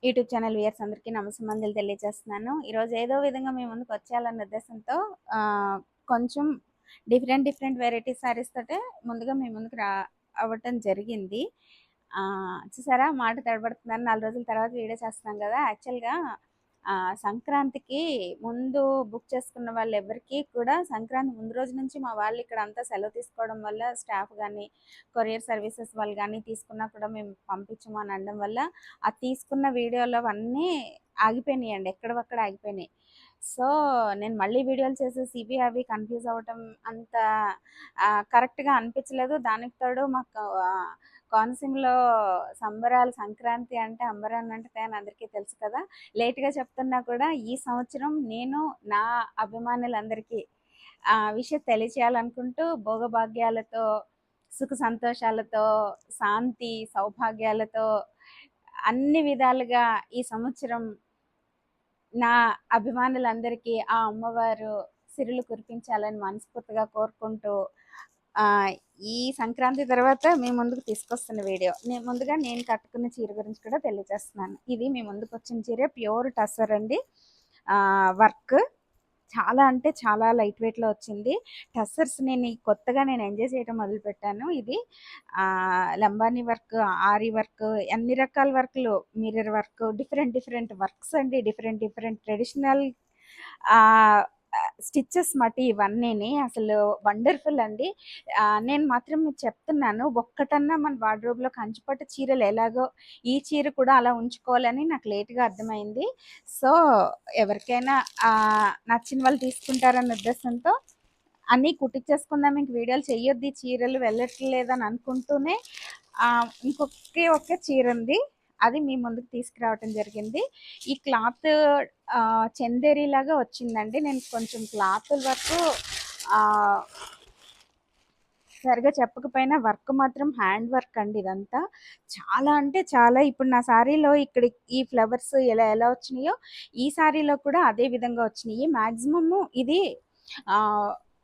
YouTube channel viewers అందరికీ నమస్సుమంజలు తెలియజేస్తున్నాను. ఈరోజు ఏదో విధంగా మీ ముందుకు వచ్చేయాలన్న ఉద్దేశంతో కొంచెం డిఫరెంట్ వెరైటీ శారీస్ తోటే ముందుగా మీ ముందుకు అవ్వటం జరిగింది. చూసారా మాట తడబడుతున్నాను. 4 రోజుల తర్వాత వీడియో చేస్తున్నాం కదా! యాక్చువల్‌గా సంక్రాంతికి ముందు బుక్ చేసుకున్న వాళ్ళెవ్వరికీ కూడా సంక్రాంతి ముందు రోజు నుంచి మా వాళ్ళు ఇక్కడంతా సెలవు తీసుకోవడం వల్ల స్టాఫ్ గానీ, కొరియర్ సర్వీసెస్ వాళ్ళు గానీ తీసుకున్నా కూడా మేము పంపించము అని అనడం వల్ల ఆ తీసుకున్న వీడియోలు అవన్నీ ఆగిపోయినాయండి. ఎక్కడివక్కడ ఆగిపోయినాయి. సో, నేను మళ్ళీ వీడియోలు చేసేసి ఇవి అవి కన్‌ఫ్యూజ్ అవ్వటం అంత కరెక్ట్‌గా అనిపించలేదు. దానికి తోడు మాకు కోనసీమలో సంబరాలు సంక్రాంతి అంటే అంబరాన్నంటే అని అందరికీ తెలుసు కదా! లేట్‌గా చెప్తున్నా కూడా ఈ సంవత్సరం నేను నా అభిమానులందరికీ విషయం తెలియచేయాలనుకుంటూ భోగభాగ్యాలతో, సుఖ సంతోషాలతో, శాంతి, సౌభాగ్యాలతో అన్ని విధాలుగా ఈ సంవత్సరం నా అభిమానులందరికీ ఆ అమ్మవారు సిరులు కురిపించాలని మనస్ఫూర్తిగా కోరుకుంటూ ఈ సంక్రాంతి తర్వాత మీ ముందుకు తీసుకొస్తున్న వీడియో ముందుగా నేను కట్టుకున్న చీర గురించి కూడా తెలియజేస్తున్నాను. ఇది మీ ముందుకు వచ్చిన చీర ప్యూర్ టస్సర్ అండి. వర్క్ చాలా అంటే చాలా లైట్ వెయిట్‌లో వచ్చింది. టస్సర్స్ కొత్తగా నేను ఎంజాయ్ చేయడం మొదలుపెట్టాను. ఇది లంబానీ వర్క్, ఆరి వర్క్, అన్ని రకాల వర్క్‌లు, మిర్రర్ వర్క్, డిఫరెంట్ వర్క్స్ అండి. డిఫరెంట్ ట్రెడిషనల్ స్టిచెస్ మాట ఇవన్నీని అసలు వండర్‌ఫుల్ అండి. నేను మాత్రం మీకు చెప్తున్నాను, ఒక్కటన్నా మన వార్డ్‌రోబ్‌లో కంచిపట్టు చీరలు ఎలాగో ఈ చీర కూడా అలా ఉంచుకోవాలని నాకు లేట్‌గా అర్థమైంది. సో, ఎవరికైనా నచ్చిన వాళ్ళు తీసుకుంటారన్న ఉద్దేశంతో అన్నీ కుట్టించేసుకుందాం, ఇంక వీడియోలు చెయ్యొద్దు, ఈ చీరలు వెళ్ళట్లేదని అనుకుంటూనే ఒకే చీర ఉంది. అది మీ ముందుకు తీసుకురావటం జరిగింది. ఈ క్లాత్ చందేరి లాగా వచ్చిందండి. నేను కొంచెం క్లాతుల వరకు సరిగా చెప్పకపోయినా వర్క్ మాత్రం హ్యాండ్ వర్క్ అండి. ఇదంతా చాలా అంటే చాలా. ఇప్పుడు నా శారీలో ఇక్కడ ఈ ఫ్లవర్స్ ఎలా వచ్చినాయో ఈ శారీలో కూడా అదే విధంగా వచ్చినాయి. మ్యాక్సిమము ఇది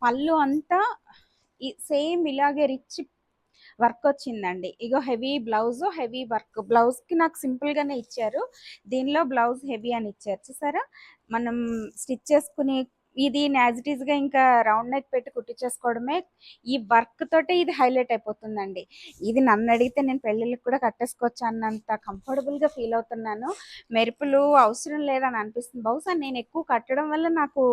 పళ్ళు అంతా సేమ్ ఇలాగే రిచ్ వర్క్ వచ్చిందండి. ఇగో హెవీ బ్లౌజ్, హెవీ వర్క్. బ్లౌజ్కి నాకు సింపుల్గానే ఇచ్చారు, దీనిలో బ్లౌజ్ హెవీ అని ఇచ్చారు. చూసారా, మనం స్టిచ్ చేసుకుని ఇది యాజ్ ఇట్ ఈస్‌గా ఇంకా రౌండ్ నెక్ పెట్టి కుట్టించేసుకోవడమే. ఈ వర్క్ తోటే ఇది హైలైట్ అయిపోతుందండి. ఇది నన్ను అడిగితే నేను పెళ్ళిళ్ళకి కూడా కట్టేసుకోవచ్చు అన్నంత కంఫర్టబుల్‌గా ఫీల్ అవుతున్నాను. మెరుపులు అవసరం లేదని అనిపిస్తుంది. బహుశా నేను ఎక్కువ కట్టడం వల్ల నాకు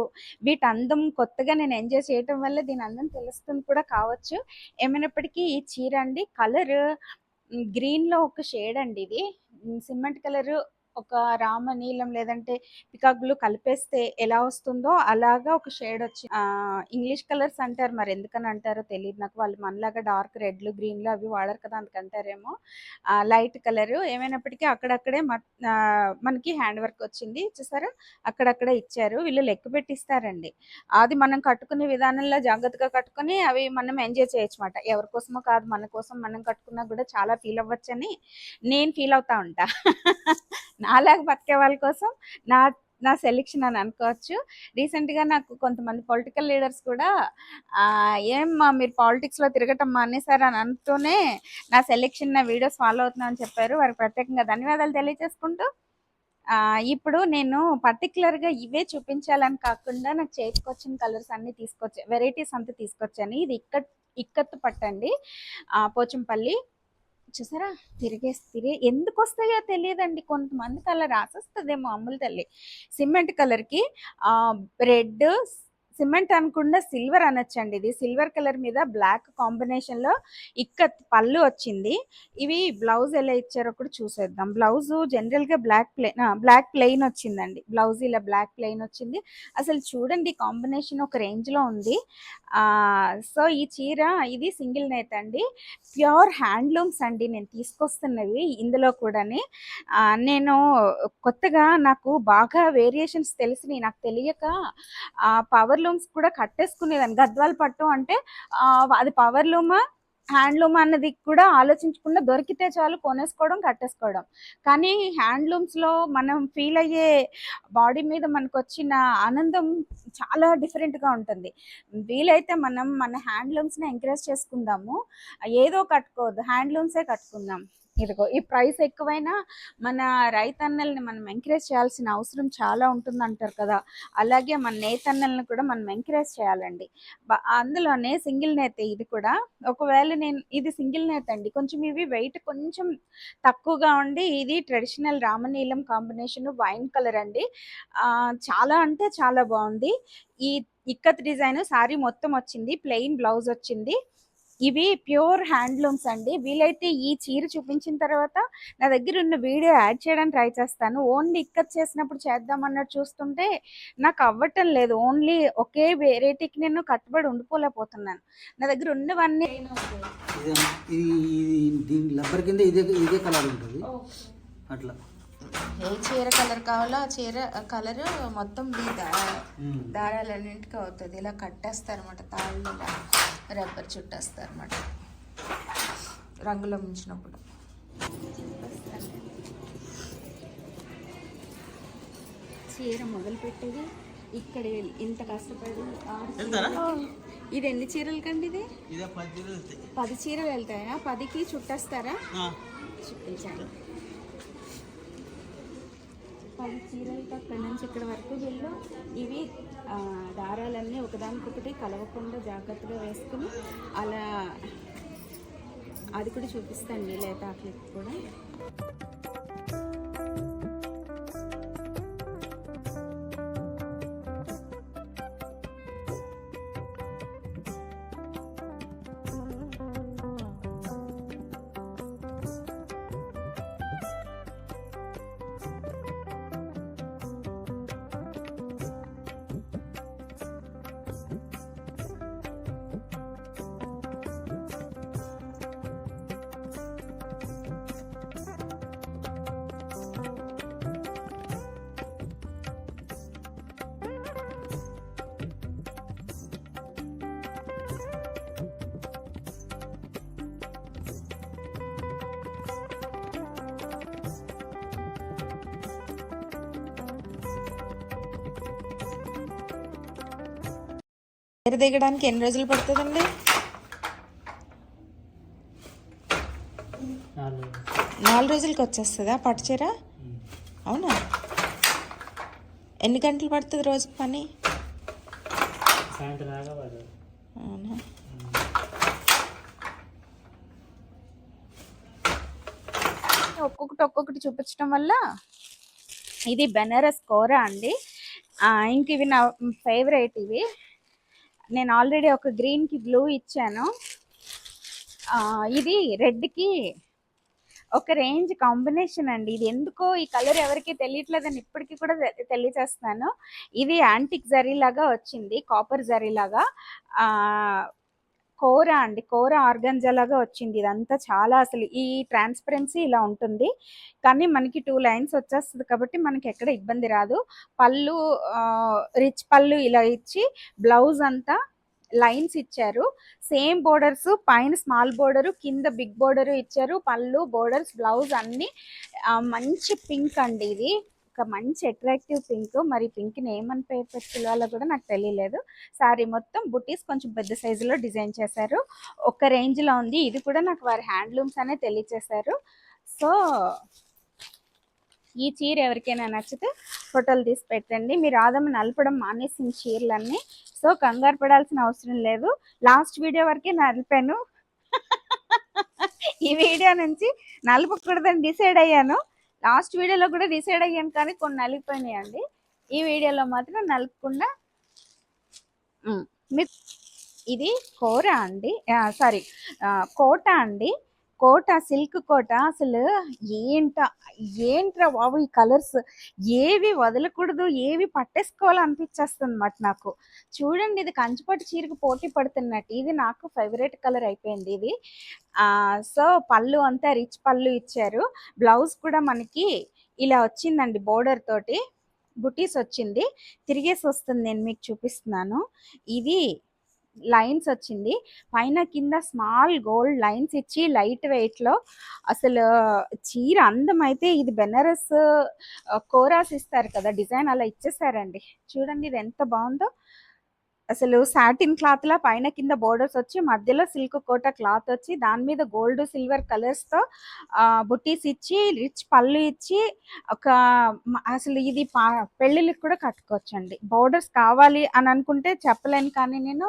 వీటి అందం కొత్తగా నేను ఎంజాయ్ చేయటం వల్ల దీని అందం తెలుస్తుంది కూడా కావచ్చు. ఏమైనప్పటికీ ఈ చీర అండి కలర్ గ్రీన్‌లో ఒక షేడ్ అండి. ఇది సిమెంట్ కలర్ ఒక రామ నీలం లేదంటే పికాక్ బ్లూ కలిపేస్తే ఎలా వస్తుందో అలాగా ఒక షేడ్ వచ్చి ఇంగ్లీష్ కలర్స్ అంటారు, మరి ఎందుకని అంటారో తెలియదు నాకు. వాళ్ళు మనలాగా డార్క్ రెడ్లు గ్రీన్లు అవి వాడరు కదా, అందుకంటారేమో. లైట్ కలర్ ఏమైనప్పటికీ అక్కడక్కడే మనకి హ్యాండ్ వర్క్ వచ్చింది. చూసారా, అక్కడక్కడే ఇచ్చారు. వీళ్ళు లెక్క పెట్టి ఇస్తారండి. అది మనం కట్టుకునే విధానంలో జాగ్రత్తగా కట్టుకొని అవి మనం ఎంజాయ్ చేయొచ్చు మాట. ఎవరి కోసమో కాదు, మన కోసం మనం కట్టుకున్నా కూడా చాలా ఫీల్ అవ్వచ్చని నేను ఫీల్ అవుతా ఉంటా. నాలాగా బతికే వాళ్ళ కోసం నా నా సెలెక్షన్ అని అనుకోవచ్చు. రీసెంట్‌గా నాకు కొంతమంది పొలిటికల్ లీడర్స్ కూడా ఏమ్మా మీరు పాలిటిక్స్‌లో తిరగటం మానేశారు అని అంటూనే నా సెలెక్షన్, నా వీడియోస్ ఫాలో అవుతున్నా అని చెప్పారు. వారికి ప్రత్యేకంగా ధన్యవాదాలు తెలియజేసుకుంటూ ఇప్పుడు నేను పర్టిక్యులర్‌గా ఇవే చూపించాలని కాకుండా నాకు చేతికొచ్చిన కలర్స్ అన్నీ వెరైటీస్ అంతా తీసుకొచ్చాను. ఇది ఇక్కత్తు పట్టండి, పోచంపల్లి. చూసారా, ఎందుకు వస్తాయో తెలియదండి. కొంతమందికి అలా రాసేస్తుందేమో అమ్ముల తల్లి. సిమెంట్ కలర్కి రెడ్ సిమెంట్ అనకుండా సిల్వర్ అనొచ్చండి. ఇది సిల్వర్ కలర్ మీద బ్లాక్ కాంబినేషన్లో పళ్ళు వచ్చింది. ఇవి బ్లౌజ్ ఎలా ఇచ్చారో కూడా చూసేద్దాం. బ్లౌజ్ జనరల్గా బ్లాక్ ప్లెయిన్ వచ్చిందండి. బ్లౌజ్ ఇలా బ్లాక్ ప్లెయిన్ వచ్చింది. అసలు చూడండి, కాంబినేషన్ ఒక రేంజ్లో ఉంది. సో ఈ చీర ఇది సింగిల్ నేత అండి, ప్యూర్ హ్యాండ్లూమ్స్ అండి నేను తీసుకొస్తున్నవి. ఇందులో కూడాని నేను కొత్తగా నాకు బాగా వేరియేషన్స్ తెలిసినాయి. నాకు తెలియక పవర్ లూమ్స్ కూడా కట్టేసుకునేదాన్ని. గద్వాల్ పట్టు అంటే అది పవర్ లూమా హ్యాండ్లూమ్ అన్నది కూడా ఆలోచించకుండా దొరికితే చాలు కొనేసుకోవడం, కట్టేసుకోవడం. కానీ హ్యాండ్లూమ్స్లో మనం ఫీల్ అయ్యే బాడీ మీద మనకు వచ్చిన ఆనందం చాలా డిఫరెంట్గా ఉంటుంది. వీలైతే మనం మన హ్యాండ్లూమ్స్ని ఎంకరేజ్ చేసుకుందాము. ఏదో కట్టుకోవద్దు, హ్యాండ్లూమ్సే కట్టుకుందాం. ఇదిగో ఈ ప్రైస్ ఎక్కువైనా మన రైతన్నల్ని మనం ఎంకరేజ్ చేయాల్సిన అవసరం చాలా ఉంటుంది అంటారు కదా, అలాగే మన నేతన్నల్ని కూడా మనం ఎంకరేజ్ చేయాలండి. అందులోనే సింగిల్ నేత ఇది కూడా. ఒకవేళ నేను ఇది సింగిల్ నేత అండి, కొంచెం ఇవి వెయిట్ కొంచెం తక్కువగా ఉండి, ఇది ట్రెడిషనల్ రామనీలం కాంబినేషన్ వైన్ కలర్ అండి. చాలా అంటే చాలా బాగుంది. ఈ ఇక్కత్ డిజైన్ సారీ మొత్తం వచ్చింది, ప్లెయిన్ బ్లౌజ్ వచ్చింది. ఇవి ప్యూర్ హ్యాండ్లూమ్స్ అండి. వీలైతే ఈ చీర చూపించిన తర్వాత నా దగ్గర ఉన్న వీడియో యాడ్ చేయడానికి ట్రై చేస్తాను. ఓన్లీ ఇక్కత్ చేసినప్పుడు చేద్దాం అన్నట్టు చూస్తుంటే నాకు అవ్వటం లేదు. ఓన్లీ ఒకే వెరైటీకి నేను కట్టుబడి ఉండిపోలేకపోతున్నాను. నా దగ్గర ఉన్నవన్నీ దీని లబ్బర్ కింద ఇదే ఇదే కలర్ ఉంటుంది అట్లా. ఏ చీర కలర్ కావాలో ఆ చీర కలర్ మొత్తం దారాలన్నింటికి అవుతుంది. ఇలా కట్టేస్తారు అనమాట, తాళ్ళు ఇలా రబ్బర్ చుట్టేస్తారు అనమాట రంగులో ముంచినప్పుడు. చీర మొదలు పెట్టేది ఇక్కడ ఇంత కష్టపడి ఇది ఎన్ని చీరలు కండి? ఇది 10 చీరలు వెళ్తాయా? 10కి చుట్టేస్తారా? చుట్టించాలి 10 చీరలకి అక్కడి నుంచి ఇక్కడ వరకు వెళ్ళు. ఇవి దారాలన్నీ ఒకదానికొకటి కలవకుండా జాగ్రత్తగా వేసుకుని అలా అది కూడా చూపిస్తాను లేత క్లిప్ కూడా. చీర దిగడానికి ఎన్ని రోజులు పడుతుందండి? 4 రోజులకి వచ్చేస్తుందా పట్టు చీర? అవునా? ఎన్ని గంటలు పడుతుంది రోజుకి పని? అవునా? ఒక్కొక్కటి చూపించడం వల్ల ఇది బెనారస్ కోరా అండి. ఇంక ఇవి నా ఫేవరెట్. ఇవి నేను ఆల్రెడీ ఒక గ్రీన్కి బ్లూ ఇచ్చాను. ఇది రెడ్కి ఒక రేంజ్ కాంబినేషన్ అండి. ఇది ఎందుకో ఈ కలర్ ఎవరికి తెలియట్లేదని ఇప్పటికీ కూడా తెలియచేస్తున్నాను. ఇది యాంటిక్ జరీ లాగా వచ్చింది, కాపర్ జరీ లాగా. కోరా అండి, కోరా ఆర్గంజా లాగా వచ్చింది. ఇదంతా చాలా అసలు ఈ ట్రాన్స్పరెన్సీ ఇలా ఉంటుంది, కానీ మనకి 2 లైన్స్ వచ్చేస్తుంది కాబట్టి మనకి ఎక్కడ ఇబ్బంది రాదు. పళ్ళు రిచ్ పళ్ళు ఇలా ఇచ్చి బ్లౌజ్ అంతా లైన్స్ ఇచ్చారు. సేమ్ బోర్డర్స్, పైన స్మాల్ బోర్డరు, కింద బిగ్ బోర్డరు ఇచ్చారు. పళ్ళు, బోర్డర్స్, బ్లౌజ్ అన్ని మంచి పింక్ అండి. ఇది ఒక మంచి అట్రాక్టివ్ పింక్. మరి పింక్ని ఏమని పేరు పెట్టి పిలవాలో కూడా నాకు తెలియలేదు. సారీ మొత్తం బుటీస్ కొంచెం పెద్ద సైజులో డిజైన్ చేశారు. ఒక రేంజ్లో ఉంది. ఇది కూడా నాకు వారి హ్యాండ్లూమ్స్ అనే తెలియచేశారు. సో ఈ చీర ఎవరికైనా నచ్చితే ఫోటోలు తీసి పెట్టండి. మీరు ఆదమ నలపడం మానేసిన చీరలన్నీ. సో కంగారు పడాల్సిన అవసరం లేదు. లాస్ట్ వీడియో వరకే నలిపాను. ఈ వీడియో నుంచి నలపకూడదని డిసైడ్ అయ్యాను. లాస్ట్ వీడియోలో కూడా డిసైడ్ అయ్యాను, కానీ కొన్ని నలిగిపోయినాయండి. ఈ వీడియోలో మాత్రం నలపకుండా. ఇది కోర అండి, సారీ కోట అండి. కోట, సిల్క్ కోట. అసలు ఏంట్రా బాబు ఈ కలర్స్, ఏవి వదలకూడదు, ఏవి పట్టేసుకోవాలనిపించేస్తుంది అన్నమాట నాకు. చూడండి, ఇది కంచిపట్టు చీరకు పోటీ పడుతున్నట్టు ఇది నాకు ఫేవరెట్ కలర్ అయిపోయింది ఇది. సో పళ్ళు అంతా రిచ్ పళ్ళు ఇచ్చారు. బ్లౌజ్ కూడా మనకి ఇలా వచ్చిందండి, బోర్డర్ తోటి బుటీస్ వచ్చింది. తిరిగేసి వస్తుంది, నేను మీకు చూపిస్తున్నాను. ఇది లైన్స్ వచ్చింది, పైన కింద స్మాల్ గోల్డ్ లైన్స్ ఇచ్చి లైట్ వెయిట్ లో. అసలు చీర అందం అయితే ఇది బెనారస్ కోరాస్ ఇస్తారు కదా డిజైన్, అలా ఇచ్చేసారండి. చూడండి ఇది ఎంత బాగుందో. అసలు సాటిన్ క్లాత్‌లా పైన కింద బోర్డర్స్ వచ్చి మధ్యలో సిల్క్ కోట క్లాత్ వచ్చి దాని మీద గోల్డ్, సిల్వర్ కలర్స్‌తో బుట్టీస్ ఇచ్చి రిచ్ పళ్ళు ఇచ్చి ఒక అసలు ఇది పెళ్ళిళ్ళకి కూడా కట్టుకోవచ్చండి. బోర్డర్స్ కావాలి అని అనుకుంటే చెప్పలేను కానీ నేను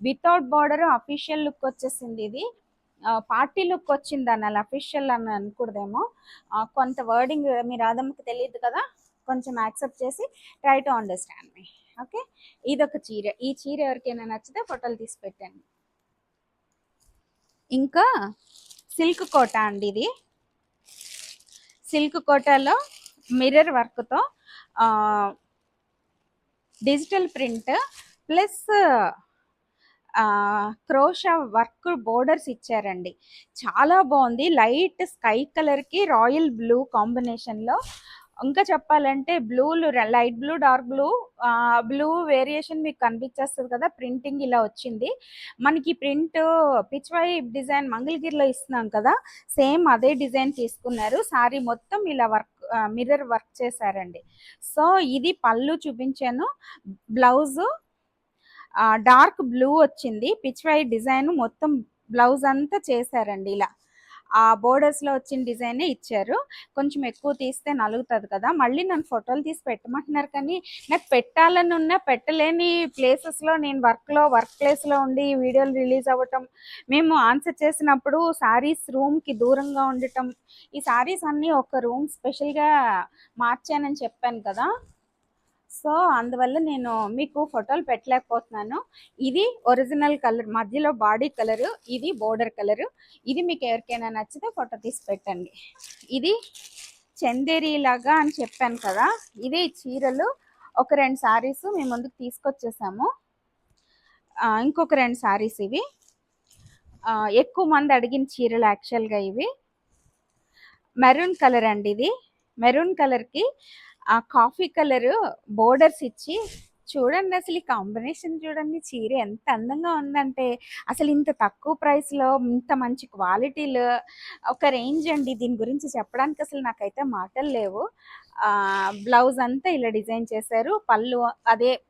వితౌట్ బోర్డర్ అఫీషియల్ లుక్ వచ్చేసింది ఇది. Party look వచ్చిందనాలి. అఫీషియల్ అని అనకూడదేమో. కొంత వర్డింగ్ మీ రాధమ్మకి తెలియదు కదా! కొంచెం యాక్సెప్ట్ చేసి try to understand me. Okay. ఇదొక చీర. ఈ చీర ఎవరికైనా నచ్చితే ఫోటోలు తీసి పెట్టండి. ఇంకా సిల్క్ కోట అండి ఇది. సిల్క్ కోటాలో మిర్రర్ వర్క్‌తో digital print plus crochet work borders ఇచ్చారండి. చాలా బాగుంది. లైట్ స్కై కలర్‌కి రాయల్ బ్లూ కాంబినేషన్‌లో. ఇంకా చెప్పాలంటే బ్లూలు light blue, dark blue, blue variation మీకు కనిపించేస్తుంది కదా! ప్రింటింగ్ ఇలా వచ్చింది. మనకి ప్రింట్ పిచ్‌వై డిజైన్ మంగళగిరిలో ఇస్తున్నాం కదా! సేమ్ అదే డిజైన్ తీసుకున్నారు. సారీ మొత్తం ఇలా వర్క్ మిర్రర్ వర్క్ చేశారండి. సో ఇది పళ్ళు చూపించాను. బ్లౌజు డార్క్ బ్లూ వచ్చింది. పిచ్‌వై డిజైన్ మొత్తం బ్లౌజ్ అంతా చేశారండి ఇలా. ఆ బోర్డర్స్‌లో వచ్చిన డిజైనే ఇచ్చారు. కొంచెం ఎక్కువ తీస్తే నలుగుతది కదా! మళ్ళీ నన్ను ఫోటోలు తీసి పెట్టమంటున్నారు కానీ నాకు పెట్టాలని ఉన్నా పెట్టలేని ప్లేసెస్‌లో నేను వర్క్ ప్లేస్‌లో ఉండి వీడియోలు రిలీజ్ అవ్వటం, మేము ఆన్సర్ చేసినప్పుడు శారీస్ రూమ్‌కి దూరంగా ఉండటం, ఈ శారీస్ అన్నీ ఒక రూమ్ స్పెషల్‌గా మార్చానని చెప్పాను కదా! సో అందువల్ల నేను మీకు ఫోటోలు పెట్టలేకపోతున్నాను. ఇది ఒరిజినల్ కలర్ మధ్యలో బాడీ కలరు, ఇది బోర్డర్ కలరు. ఇది మీకు ఎవరికైనా నచ్చితే ఫోటో తీసి పెట్టండి. ఇది చందేరి లాగా అని చెప్పాను కదా! ఇదే చీరలు ఒక 2 సారీస్ మీ ముందుకు తీసుకొచ్చేసాము. ఇంకొక 2 సారీస్ ఇవి. ఎక్కువ మంది అడిగిన చీరలు యాక్చువల్‌గా ఇవి. మెరూన్ కలర్ అండి ఇది. మెరూన్ కలర్‌కి కాఫీ కలర్ బోర్డర్స్ ఇచ్చి చూడండి అసలు ఈ కాంబినేషన్ చూడండి. చీర ఎంత అందంగా ఉందంటే అసలు ఇంత తక్కువ ప్రైస్‌లో ఇంత మంచి క్వాలిటీలో ఒక రేంజ్ అండి. దీని గురించి చెప్పడానికి అసలు నాకైతే మాటలు లేవు. బ్లౌజ్ అంతా ఇలా డిజైన్ చేశారు.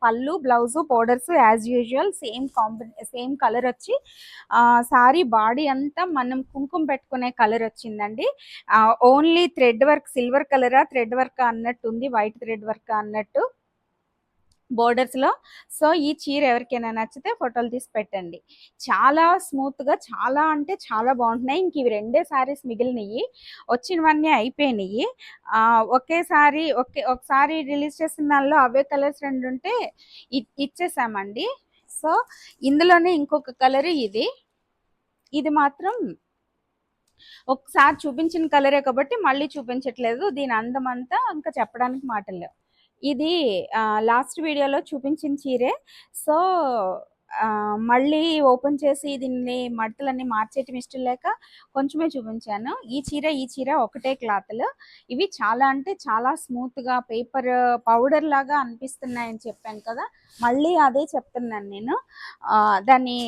పళ్ళు, blouse, borders as usual same colour వచ్చి సారీ బాడీ అంతా మనం కుంకుమ పెట్టుకునే కలర్ వచ్చిందండి. ఓన్లీ థ్రెడ్ వర్క్ సిల్వర్ కలరా థ్రెడ్ వర్క్ అన్నట్టు ఉంది. వైట్ థ్రెడ్ వర్క్ అన్నట్టు బోర్డర్స్‌లో. సో ఈ చీర ఎవరికైనా నచ్చితే ఫోటోలు తీసి పెట్టండి. చాలా స్మూత్‌గా చాలా అంటే చాలా బాగుంటున్నాయి. ఇంక ఇవి 2 సారీస్ మిగిలినయి. వచ్చినవన్నీ అయిపోయినాయి. ఒకసారి రిలీజ్ చేసిన దానిలో అవే కలర్స్ 2 ఉంటే ఇచ్చేసామండి. సో ఇందులోనే ఇంకొక కలర్ ఇది. ఇది మాత్రం ఒకసారి చూపించిన కలరే కాబట్టి మళ్ళీ చూపించట్లేదు. దీని అందమంతా ఇంకా చెప్పడానికి మాటలు లేవు. ఇది లాస్ట్ వీడియోలో చూపించిన చీరే. సో మళ్ళీ ఓపెన్ చేసి దీన్ని మడతలన్నీ మార్చేయటం ఇష్టం లేక కొంచెమే చూపించాను. ఈ చీర ఒకటే క్లాత్‌లు. ఇవి చాలా అంటే చాలా స్మూత్‌గా పేపర్ పౌడర్ లాగా అనిపిస్తున్నాయని చెప్పాను కదా! మళ్ళీ అదే చెప్తున్నాను నేను. దాన్ని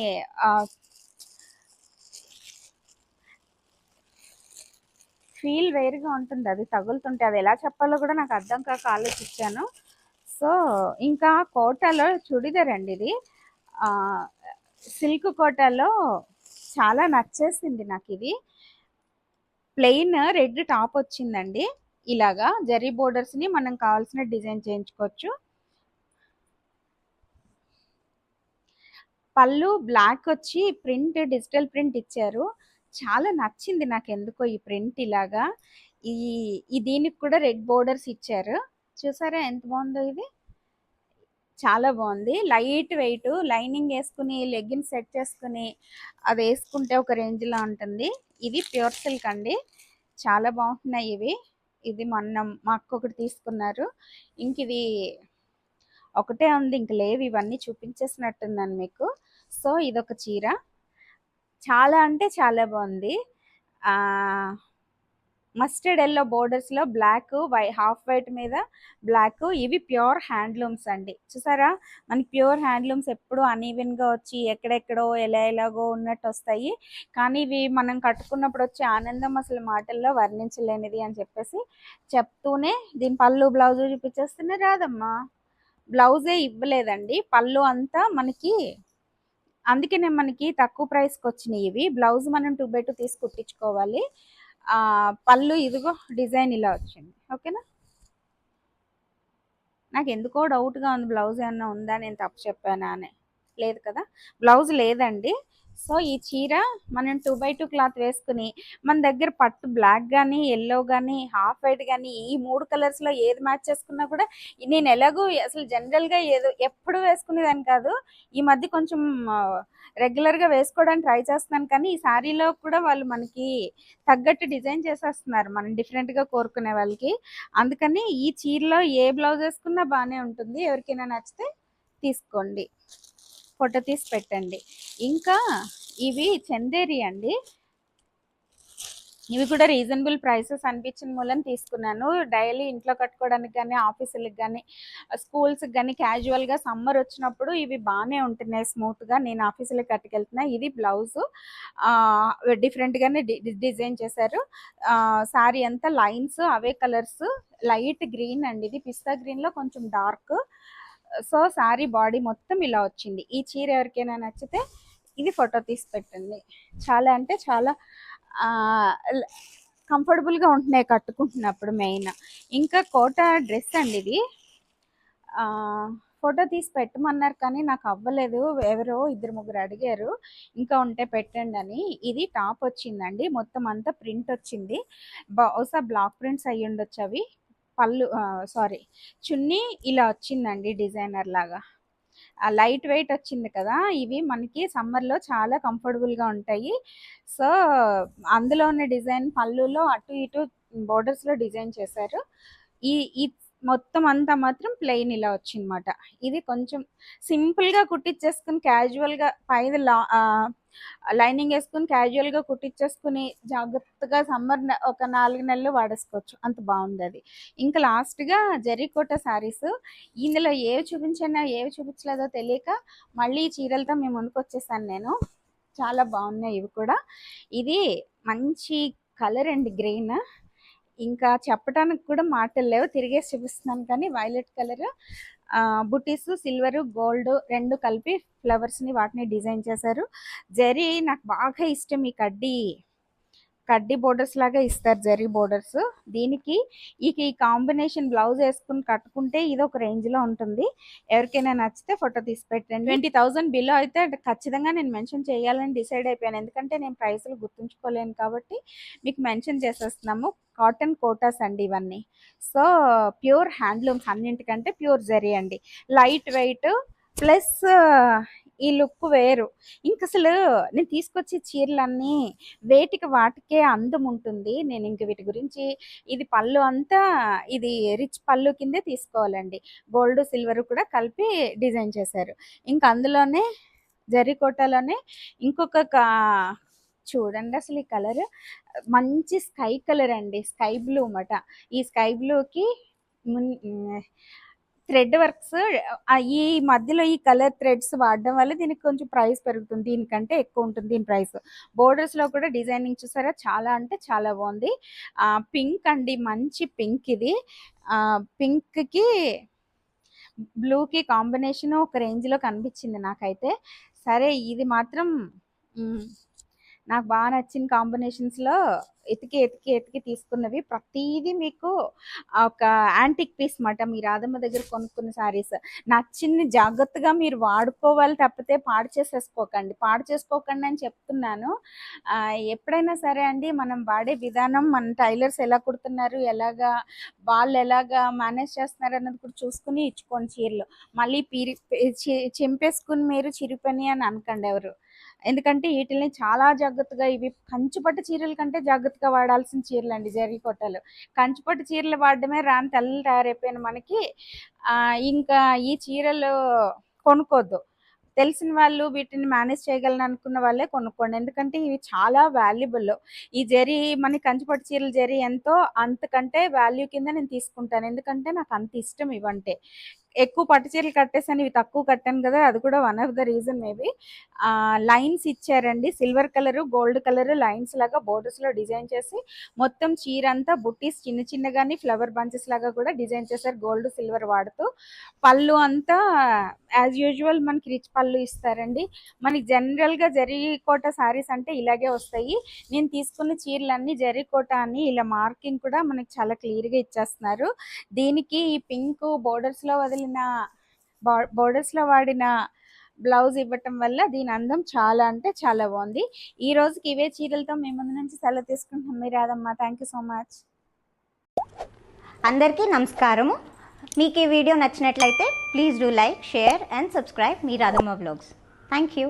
ఫీల్ వేరుగా ఉంటుంది. అది తగులుతుంటే అది ఎలా చెప్పాలో కూడా నాకు అర్థం కాక ఆలోచించాను. సో ఇంకా కోటాలో చుడిదార్ అండి ఇది. సిల్క్ కోటాలో చాలా నచ్చేసింది నాకు ఇది. ప్లెయిన్ రెడ్ టాప్ వచ్చిందండి. ఇలాగా జరీ బోర్డర్స్‌ని మనం కావాల్సిన డిజైన్ చేయించుకోవచ్చు. పళ్ళు బ్లాక్ వచ్చి ప్రింట్ డిజిటల్ ప్రింట్ ఇచ్చారు. చాలా నచ్చింది నాకెందుకో ఈ ప్రింట్ ఇలాగా. దీనికి కూడా రెడ్ బోర్డర్స్ ఇచ్చారు. చూసారా ఎంత బాగుందో ఇది. చాలా బాగుంది. లైట్ వెయిట్ లైనింగ్ వేసుకుని లెగ్గిన్ సెట్ చేసుకుని అది వేసుకుంటే ఒక రేంజ్లో ఉంటుంది. ఇది ప్యూర్ సిల్క్ అండి. చాలా బాగుంటున్నాయి ఇవి. ఇది మొన్న మా అక్క ఒకటి తీసుకున్నారు. ఇంక ఇది ఒకటే ఉంది, ఇంక లేవు. ఇవన్నీ చూపించేసినట్టుందని మీకు. సో ఇదొక చీర చాలా అంటే చాలా బాగుంది. మస్టర్డ్ ఎల్లో బోర్డర్స్లో బ్లాక్ హాఫ్ వైట్ మీద బ్లాక్. ఇవి ప్యూర్ హ్యాండ్లూమ్స్ అండి. చూసారా మనకి ప్యూర్ హ్యాండ్లూమ్స్ ఎప్పుడు అనీవెన్గా వచ్చి ఎక్కడెక్కడో ఎలాగో ఉన్నట్టు వస్తాయి. కానీ ఇవి మనం కట్టుకున్నప్పుడు వచ్చే ఆనందం అసలు మాటల్లో వర్ణించలేనిది అని చెప్పేసి చెప్తూనే దీని పళ్ళు బ్లౌజు చూపించేస్తూనే రాదమ్మా బ్లౌజే ఇవ్వలేదండి. పళ్ళు అంతా మనకి అందుకనే మనకి తక్కువ ప్రైస్‌కి వచ్చినియి ఇవి. బ్లౌజ్ మనం 2/2 తీసి కుట్టించుకోవాలి. పళ్ళు ఇదిగో డిజైన్ ఇలా వచ్చింది. ఓకేనా? నాకెందుకో డౌట్‌గా ఉంది బ్లౌజ్ ఏమన్నా ఉందా? నేను తప్పు చెప్పానా అని. లేదు కదా! బ్లౌజ్ లేదండి. సో, ఈ చీర మనం 2/2 క్లాత్ వేసుకొని, మన దగ్గర పట్టు బ్లాక్ గానీ, యెల్లో గానీ, హాఫ్ వైట్ గానీ, ఈ 3 కలర్స్‌లో ఏది మ్యాచ్ చేసుకున్నా కూడా నేను ఎలాగో అసలు జనరల్‌గా ఏదో ఎప్పుడు వేసుకునేదాన్ని కాదు. ఈ మధ్య కొంచెం రెగ్యులర్‌గా వేసుకోవడానికి ట్రై చేస్తున్నాను కానీ, ఈ శారీలో కూడా వాళ్ళు మనకి తగ్గట్టు డిజైన్ చేసేస్తున్నారు. మనం డిఫరెంట్‌గా కోరుకునే వాళ్ళకి. అందుకని ఈ చీరలో ఏ బ్లౌజ్ వేసుకున్నా బానే ఉంటుంది. ఎవరికైనా నచ్చితే తీసుకోండి. ఫోటో తీసి పెట్టండి. ఇంకా ఇవి చందేరి అండి. ఇవి కూడా రీజనబుల్ ప్రైసెస్ అనిపించిన మూలన తీసుకున్నాను. డైలీ ఇంట్లో కట్టుకోవడానికి కానీ, ఆఫీసులకి కానీ, స్కూల్స్‌కి కానీ క్యాజువల్‌గా సమ్మర్ వచ్చినప్పుడు ఇవి బానే ఉంటున్నాయి స్మూత్‌గా. నేను ఆఫీసులకి కట్టుకెళ్తున్నా. ఇది బ్లౌజు. డిఫరెంట్‌గానే డిజైన్ చేశారు. శారీ అంతా లైన్స్ అవే కలర్స్. లైట్ గ్రీన్ అండి ఇది. పిస్తా గ్రీన్‌లో కొంచెం డార్క్. సో, శారీ బాడీ మొత్తం ఇలా వచ్చింది. ఈ చీర ఎవరికైనా నచ్చితే ఇది ఫోటో తీసి పెట్టండి. చాలా అంటే చాలా కంఫర్టబుల్గా ఉంటున్నాయి కట్టుకుంటున్నప్పుడు మెయిన్. ఇంకా కోట డ్రెస్ అండి ఇది. ఫోటో తీసి పెట్టమన్నారు కానీ నాకు అవ్వలేదు. ఎవరో 2, 3 అడిగారు ఇంకా ఉంటే పెట్టండి అని. ఇది టాప్ వచ్చిందండి. మొత్తం అంతా ప్రింట్ వచ్చింది. బహుశా బ్లాక్ ప్రింట్స్ అయ్యి ఉండొచ్చు అవి. పళ్ళు సారీ చున్నీ ఇలా వచ్చిందండి డిజైనర్ లాగా. లైట్ వెయిట్ వచ్చింది కదా! ఇవి మనకి సమ్మర్‌లో చాలా కంఫర్టబుల్‌గా ఉంటాయి. సో, అందులో ఉన్న డిజైన్ పళ్ళులో అటు ఇటు బోర్డర్స్‌లో డిజైన్ చేశారు. ఈ ఈ మొత్తం అంతా మాత్రం ప్లెయిన్ ఇలా వచ్చిందన్నమాట. ఇది కొంచెం సింపుల్‌గా కుట్టించేసుకొని క్యాజువల్‌గా పైన లైనింగ్ ఏసుకొని క్యాజువల్‌గా కుట్టించేసుకొని జాగ్రత్తగా సమ్మర్ ఒక 4 నెలలు వాడేసుకోవచ్చు. అంత బావుందది. ఇంకా లాస్ట్‌గా జరీకోట శారీస్. ఇందులో ఏవి చూపించానో, ఏవి చూపించలేదో తెలియక మళ్ళీ ఈ చీరలతో మీ ముందుకొచ్చేసాను నేను. చాలా బాగున్నాయి ఇవి కూడా. ఇది మంచి కలర్ అండి గ్రీన్. ఇంకా చెప్పటానికి కూడా మాటలు లేవు. తిరిగేసి చూపిస్తున్నాను కానీ వైలెట్ కలర్ బుటీస్ సిల్వర్ గోల్డ్ 2 కలిపి ఫ్లవర్స్ని వాటిని డిజైన్ చేశారు. జరీ నాకు బాగా ఇష్టం. ఈ కడ్డీ బోర్డర్స్ లాగా ఇస్తారు జరీ బోర్డర్స్. దీనికి ఈ కాంబినేషన్ బ్లౌజ్ వేసుకుని కట్టుకుంటే ఇది ఒక రేంజ్లో ఉంటుంది. ఎవరికైనా నచ్చితే ఫోటో తీసి పెట్టండి. 20,000 బిలో అయితే ఖచ్చితంగా నేను మెన్షన్ చేయాలని డిసైడ్ అయిపోయాను. ఎందుకంటే నేను ప్రైస్లు గుర్తుంచుకోలేను కాబట్టి మీకు మెన్షన్ చేసేస్తున్నాము. కాటన్ కోటాస్ అండి ఇవన్నీ. సో, ప్యూర్ హ్యాండ్లూమ్స్ అన్నింటికంటే ప్యూర్ జరీ అండి. లైట్ వెయిట్ ప్లస్ ఈ లుక్ వేరు. ఇంకసలు నేను తీసుకొచ్చే చీరలన్నీ వేటికి వాటికే అందం ఉంటుంది. నేను ఇంక వీటి గురించి ఇది పళ్ళు అంతా ఇది రిచ్ పళ్ళు కిందే తీసుకోవాలండి. గోల్డ్, సిల్వర్ కూడా కలిపి డిజైన్ చేశారు. ఇంక అందులోనే జరీకోటలోనే ఇంకొక చూడండి అసలు ఈ కలర్ మంచి స్కై కలర్ అండి. స్కై బ్లూ మాట. ఈ స్కై బ్లూకి థ్రెడ్ వర్క్స్ ఈ మధ్యలో ఈ కలర్ థ్రెడ్స్ వాడడం వల్ల దీనికి కొంచెం ప్రైస్ పెరుగుతుంది. దీనికంటే ఎక్కువ ఉంటుంది దీని ప్రైస్. బోర్డర్స్లో కూడా డిజైనింగ్ చూసారా చాలా అంటే చాలా బాగుంది. పింక్ అండి మంచి పింక్ ఇది. పింక్కి బ్లూకి కాంబినేషన్ ఒక రేంజ్లో కనిపించింది నాకైతే. సరే ఇది మాత్రం నాకు బాగా నచ్చిన కాంబినేషన్స్లో ఎతికి తీసుకున్నవి. ప్రతిదీ మీకు ఒక యాంటిక్ పీస్ మాట. మీ రాధమ్మ దగ్గర కొనుక్కున్న శారీస్ నచ్చింది జాగ్రత్తగా మీరు వాడుకోవాలి తప్పితే పాడు చేసుకోకండి అని చెప్తున్నాను. ఎప్పుడైనా సరే అండి మనం వాడే విధానం మన టైలర్స్ ఎలా కుడుతున్నారు, వాళ్ళు ఎలాగా మేనేజ్ చేస్తున్నారు అన్నది కూడా చూసుకుని ఇచ్చుకోండి చీరలు. మళ్ళీ చింపేసుకుని మీరు చిరిపని అని అనకండి ఎవరు. ఎందుకంటే వీటిని చాలా జాగ్రత్తగా ఇవి కంచిపట్టు చీరల కంటే జాగ్రత్తగా వాడాల్సిన చీరలు అండి జరీకోటలు. కంచిపట్టు చీరలు వాడడమే రాని తెల్లలు తయారైపోయిన మనకి ఇంకా ఈ చీరలు కొనుక్కోద్దు. తెలిసిన వాళ్ళు వీటిని మేనేజ్ చేయగలను అనుకున్న వాళ్ళే కొనుక్కోండి. ఎందుకంటే ఇవి చాలా వాల్యుబుల్. ఈ జరీ మనకి కంచిపట్టు చీరల జరీ ఎంతో అంతకంటే వాల్యూ కింద నేను తీసుకుంటాను. ఎందుకంటే నాకు అంత ఇష్టం ఇవంటే. ఎక్కువ పట్టు చీరలు కట్టేసాను, ఇవి తక్కువ కట్టాను కదా, అది కూడా one of the reason maybe. Lines ఇచ్చారండి, silver colour gold colour lines లాగా బోర్డర్స్ లో డిజైన్ చేసి మొత్తం చీర అంతా బుట్టీస్ చిన్న చిన్నగాని ఫ్లవర్ బంచెస్ లాగా కూడా డిజైన్ చేశారు గోల్డ్ సిల్వర్ వాడుతూ. పళ్ళు అంతా యాజ్ యూజువల్ మనకి రిచ్ పళ్ళు ఇస్తారండి. మనకి జనరల్ గా జరీకోట సారీస్ అంటే ఇలాగే వస్తాయి. నేను తీసుకున్న చీరలన్నీ జరీకోట అని ఇలా మార్కింగ్ కూడా మనకి చాలా క్లియర్ గా ఇచ్చేస్తున్నారు. దీనికి ఈ పింక్ బోర్డర్స్ లో వాడిన బ్లౌజ్ ఇవ్వటం వల్ల దీని అందం చాలా అంటే చాలా బాగుంది. ఈ రోజుకి ఇవే చీరలతో మేము ముందు నుంచి సెలవు తీసుకుంటున్నాం. మీ Radhamma, thank you so much. అందరికీ నమస్కారము. మీకు ఈ వీడియో నచ్చినట్లయితే please do like, share and subscribe మీ రాధమ్మ వ్లాగ్స్. Thank you.